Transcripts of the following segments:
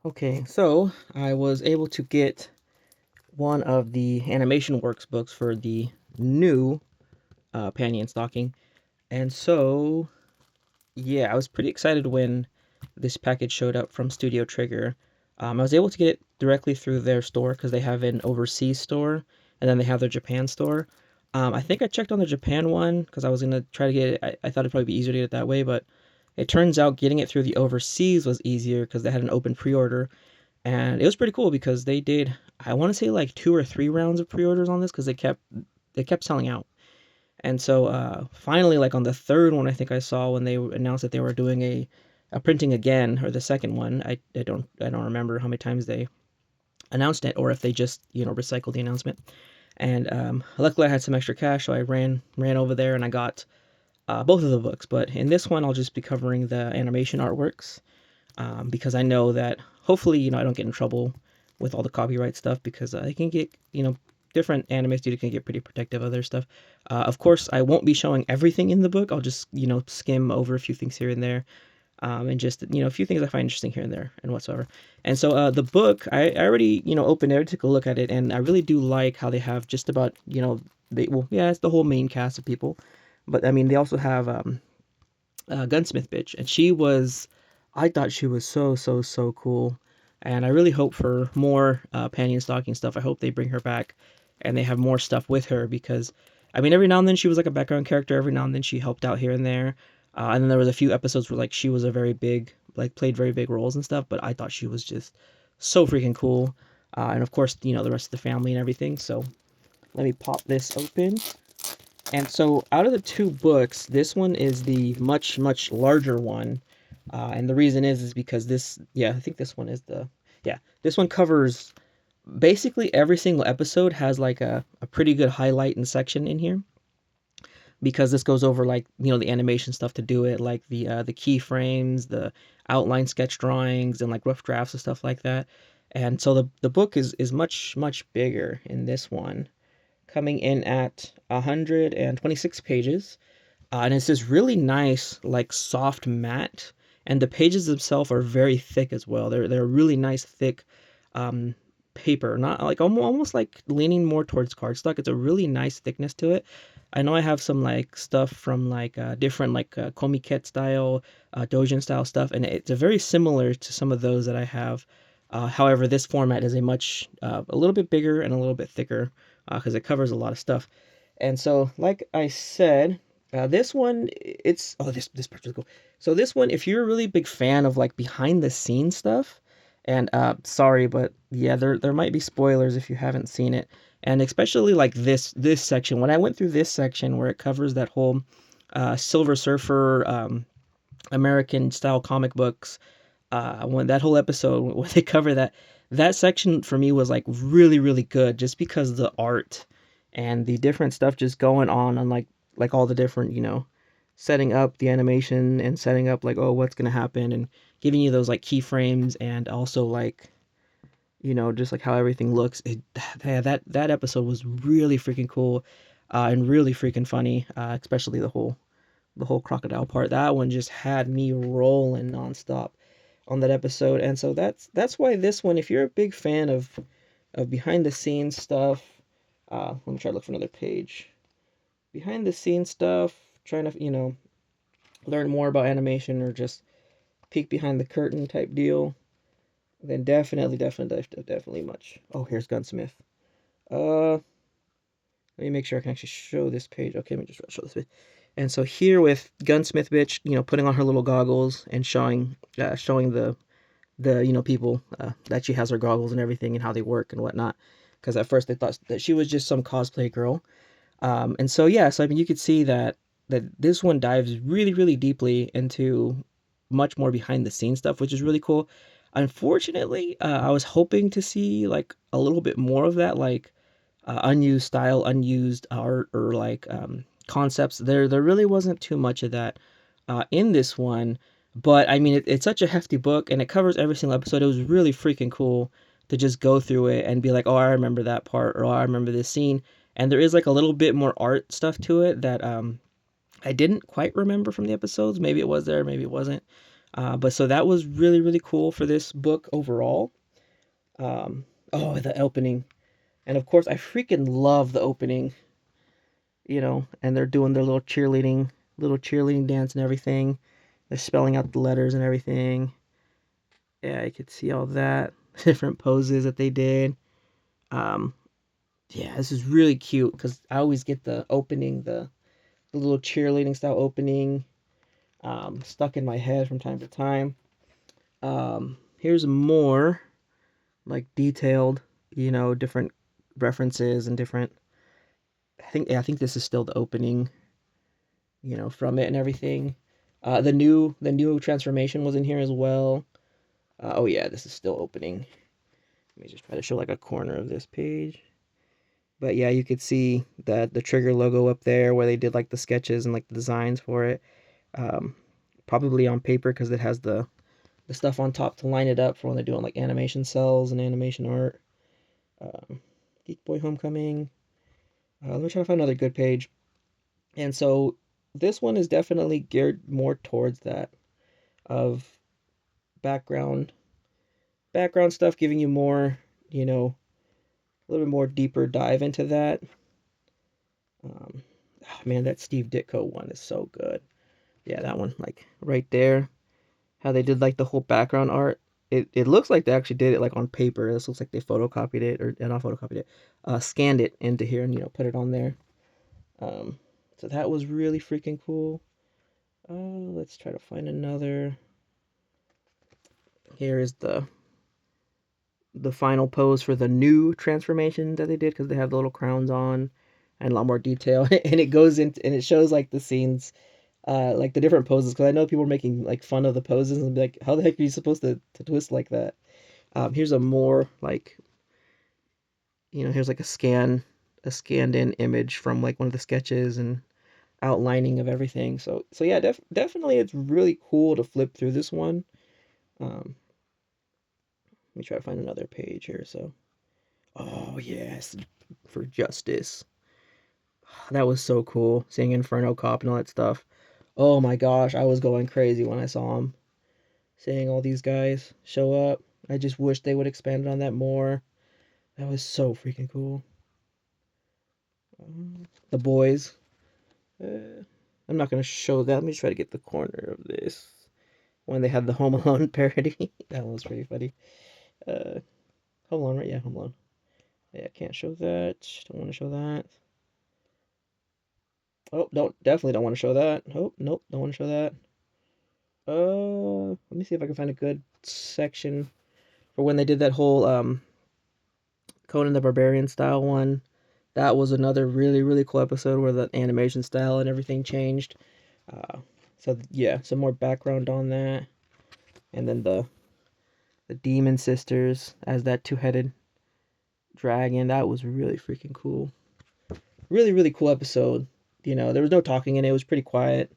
Okay, so I was able to get one of the animation works books for the new Panty and Stocking. And so, yeah, I was pretty excited when this package showed up from Studio Trigger. I was able to get it directly through their store because they have an overseas store and then they have their Japan store. I think I checked on the Japan one because I was going to try to get it. I thought it'd probably be easier to get it that way, but it turns out getting it through the overseas was easier because they had an open pre order. And it was pretty cool because they did, I want to say like 2 or 3 rounds of pre-orders on this because they kept selling out. And so finally, like on the third one, I think I saw when they announced that they were doing a printing again, or the second one. I don't remember how many times they announced it, or if they just recycled the announcement. And luckily, I had some extra cash, so I ran over there and I got both of the books. But in this one, I'll just be covering the animation artworks because I know that hopefully, I don't get in trouble with all the copyright stuff because I can get, different anime studio can get pretty protective of their stuff. Of course, I won't be showing everything in the book. I'll just, skim over a few things here and there. And just, a few things I find interesting here and there and whatsoever. And so the book, I already, opened it, I took a look at it, and I really do like how they have just about, well, yeah, it's the whole main cast of people. But I mean, they also have Gunsmith bitch, and I thought she was so so so cool, and I really hope for more Panty and Stocking stuff. I hope they bring her back, and they have more stuff with her because, I mean, every now and then she was like a background character. Every now and then she helped out here and there, and then there was a few episodes where like she was a very big like played very big roles and stuff. But I thought she was just so freaking cool, and of course the rest of the family and everything. So let me pop this open. And so, out of the two books, this one is the much, much larger one. And the reason is because I think this one is this one covers basically every single episode has like a pretty good highlight and section in here because this goes over like, the animation stuff to do it, like the keyframes, the outline sketch drawings, and like rough drafts and stuff like that. And so the book is much, much bigger in this one, coming in at 126 pages. And it's this really nice, like soft matte. And the pages themselves are very thick as well. They're really nice, thick um, paper. Not like almost like leaning more towards cardstock. It's a really nice thickness to it. I know I have some like stuff from like different like komiket style, dojin style stuff, and it's a very similar to some of those that I have. However, this format is a little bit bigger and a little bit thicker because it covers a lot of stuff. And so, like I said, this one, this part's really cool. So this one, if you're a really big fan of like behind the scenes stuff, and sorry, but yeah, there might be spoilers if you haven't seen it, and especially like this section. When I went through this section where it covers that whole Silver Surfer American style comic books, when that whole episode when they cover that section for me was like really really good just because the art and the different stuff just going on like all the different setting up the animation and setting up like, oh, what's gonna happen, and giving you those like keyframes, and also like just like how everything looks. Yeah, that episode was really freaking cool, and really freaking funny, especially the whole crocodile part. That one just had me rolling nonstop on that episode. And so that's why this one, if you're a big fan of behind the scenes stuff, let me try to look for another page. Behind the scenes stuff, trying to learn more about animation or just peek behind the curtain type deal, then definitely much. Oh, here's Gunsmith. Let me make sure I can actually show this page. Okay, let me just show this page. And so here with Gunsmith bitch, putting on her little goggles and showing the people that she has her goggles and everything and how they work and whatnot. Because at first they thought that she was just some cosplay girl. And so yeah, so I mean you could see that this one dives really really deeply into much more behind the scenes stuff, which is really cool. Unfortunately, I was hoping to see like a little bit more of that, like unused style, unused art, or like concepts. There really wasn't too much of that in this one. But I mean, it's such a hefty book, and it covers every single episode. It was really freaking cool to just go through it and be like, oh, I remember that part, or oh, I remember this scene. And there is like a little bit more art stuff to it that I didn't quite remember from the episodes. Maybe it was there, maybe it wasn't. But so that was really, really cool for this book overall. Oh, the opening. And of course, I freaking love the opening, and they're doing their little cheerleading dance and everything. They're spelling out the letters and everything. Yeah, I could see all that. Different poses that they did. Um, yeah, this is really cute because I always get the opening, the little cheerleading style opening, stuck in my head from time to time. Here's more like detailed, different references and different. I think this is still the opening, from it and everything. The new transformation was in here as well. Oh yeah, this is still opening. Let me just try to show like a corner of this page. But yeah, you could see the trigger logo up there where they did like the sketches and like the designs for it. Um, Probably on paper because it has the stuff on top to line it up for when they're doing like animation cells and animation art. Geek Boy Homecoming. Let me try to find another good page. And so this one is definitely geared more towards that of background background stuff, giving you more, a little bit more deeper dive into that. Man, that Steve Ditko one is so good. Yeah, that one, like right there, how they did like the whole background art. It looks like they actually did it like on paper. This looks like they photocopied it or not photocopied it, scanned it into here and put it on there. Um, so that was really freaking cool. Let's try to find another. Here is the final pose for the new transformation that they did because they have the little crowns on and a lot more detail and it goes into and it shows like the scenes, like the different poses because I know people are making like fun of the poses and be like, how the heck are you supposed to twist like that? Here's a more like, here's like a scanned in image from like one of the sketches and outlining of everything. So yeah, definitely it's really cool to flip through this one. um Let me try to find another page here. So, oh yes, for justice. That was so cool seeing Inferno Cop and all that stuff. Oh my gosh, I was going crazy when I saw him. Seeing all these guys show up. I just wish they would expand on that more. That was so freaking cool. The boys. I'm not gonna show that. Let me try to get the corner of this. When they had the Home Alone parody. That was pretty funny. Uh, Home Alone, right? Yeah, Home Alone. Yeah, can't show that. Don't want to show that. Oh, definitely don't want to show that. Oh, nope, don't want to show that. Let me see if I can find a good section for when they did that whole Conan the Barbarian style one. That was another really really cool episode where the animation style and everything changed. Uh, so yeah, some more background on that, and then the Demon Sisters as that two-headed dragon. That was really freaking cool. Really really cool episode. There was no talking in it. It was pretty quiet.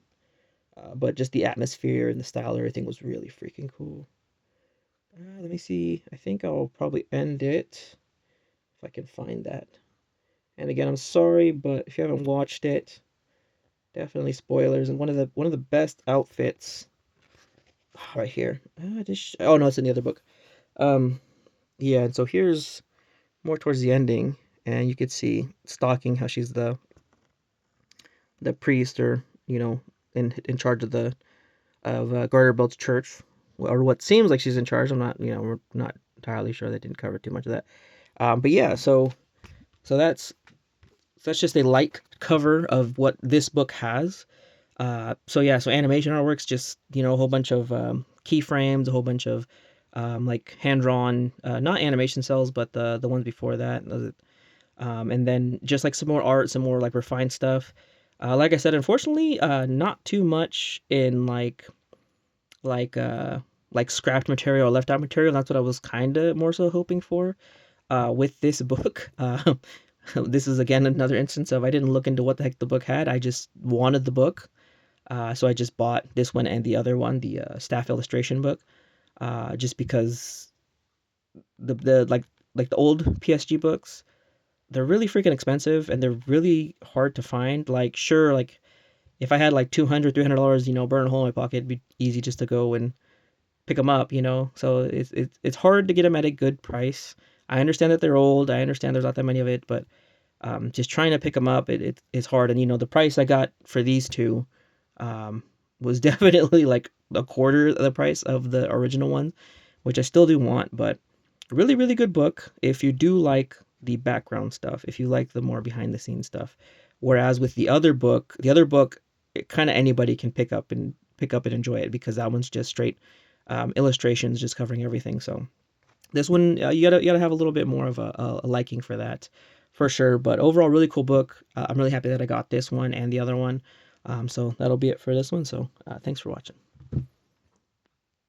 But just the atmosphere and the style and everything was really freaking cool. Let me see. I think I'll probably end it if I can find that. And again, I'm sorry, but if you haven't watched it, definitely spoilers. And one of the best outfits right here. Oh no, it's in the other book. Um, yeah. And so here's more towards the ending, and you could see Stalking how she's the priest or in charge of Garterbelt's church, or what seems like she's in charge. We're not entirely sure. They didn't cover too much of that. But yeah, so that's just a light cover of what this book has. So yeah, so animation artworks, just a whole bunch of keyframes, a whole bunch of like hand drawn, not animation cells, but the ones before that. And then just like some more art, some more like refined stuff. Like I said, unfortunately, not too much in like uh like scrapped material or left out material. That's what I was kind of more so hoping for with this book. This is again another instance of I didn't look into what the heck the book had. I just wanted the book, so I just bought this one and the other one, the staff illustration book, just because the like the old PSG books, they're really freaking expensive and they're really hard to find. Like sure, like if I had like $200, $300, burn a hole in my pocket, it'd be easy just to go and pick them up, you know. So it's hard to get them at a good price. I understand that they're old. I understand there's not that many of it, but just trying to pick them up, it's hard. And you know, the price I got for these two um, was definitely like a quarter of the price of the original one, which I still do want. But really, really good book if you do like the background stuff, if you like the more behind the scenes stuff. Whereas with the other book, kind of anybody can pick up and enjoy it because that one's just straight illustrations, just covering everything. So this one, you gotta have a little bit more of a liking for that, for sure. But overall, really cool book. I'm really happy that I got this one and the other one. So that'll be it for this one. So thanks for watching.